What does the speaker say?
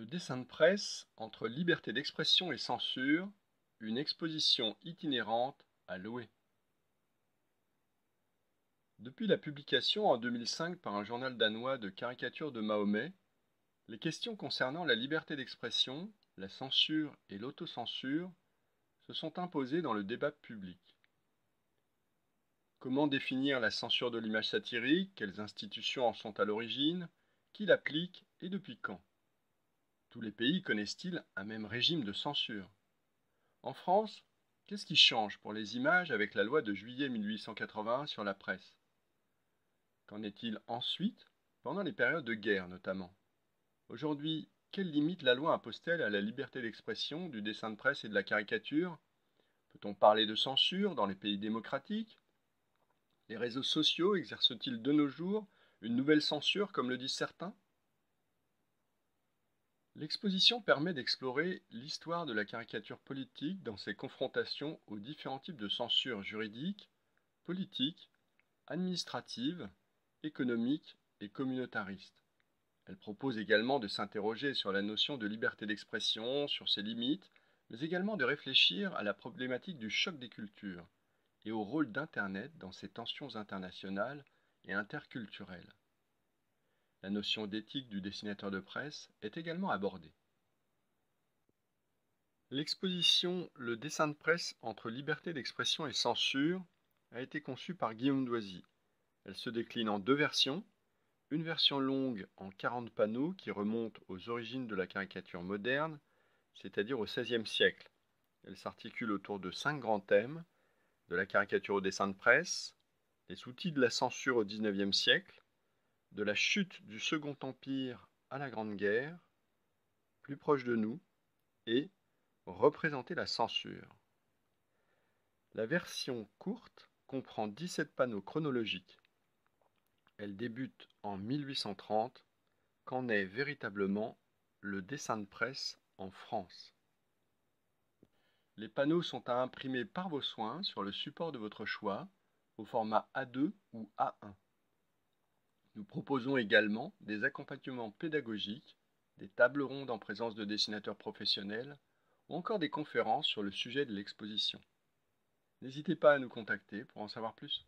Le dessin de presse entre liberté d'expression et censure, une exposition itinérante à louer. Depuis la publication en 2005 par un journal danois de caricatures de Mahomet, les questions concernant la liberté d'expression, la censure et l'autocensure se sont imposées dans le débat public. Comment définir la censure de l'image satirique? Quelles institutions en sont à l'origine? Qui l'applique et depuis quand? Tous les pays connaissent-ils un même régime de censure? En France, qu'est-ce qui change pour les images avec la loi de juillet 1881 sur la presse? Qu'en est-il ensuite, pendant les périodes de guerre notamment? Aujourd'hui, quelles limites la loi impose-t-elle à la liberté d'expression, du dessin de presse et de la caricature? Peut-on parler de censure dans les pays démocratiques? Les réseaux sociaux exercent-ils de nos jours une nouvelle censure, comme le disent certains? L'exposition permet d'explorer l'histoire de la caricature politique dans ses confrontations aux différents types de censure juridique, politique, administrative, économique et communautariste. Elle propose également de s'interroger sur la notion de liberté d'expression, sur ses limites, mais également de réfléchir à la problématique du choc des cultures et au rôle d'Internet dans ces tensions internationales et interculturelles. La notion d'éthique du dessinateur de presse est également abordée. L'exposition Le dessin de presse entre liberté d'expression et censure a été conçue par Guillaume Doisy. Elle se décline en deux versions, une version longue en 40 panneaux qui remonte aux origines de la caricature moderne, c'est-à-dire au XVIe siècle. Elle s'articule autour de 5 grands thèmes, de la caricature au dessin de presse, les outils de la censure au XIXe siècle, de la chute du Second Empire à la Grande Guerre, plus proche de nous, et représenter la censure. La version courte comprend 17 panneaux chronologiques. Elle débute en 1830, quand naît véritablement le dessin de presse en France. Les panneaux sont à imprimer par vos soins sur le support de votre choix, au format A2 ou A1. Nous proposons également des accompagnements pédagogiques, des tables rondes en présence de dessinateurs professionnels ou encore des conférences sur le sujet de l'exposition. N'hésitez pas à nous contacter pour en savoir plus.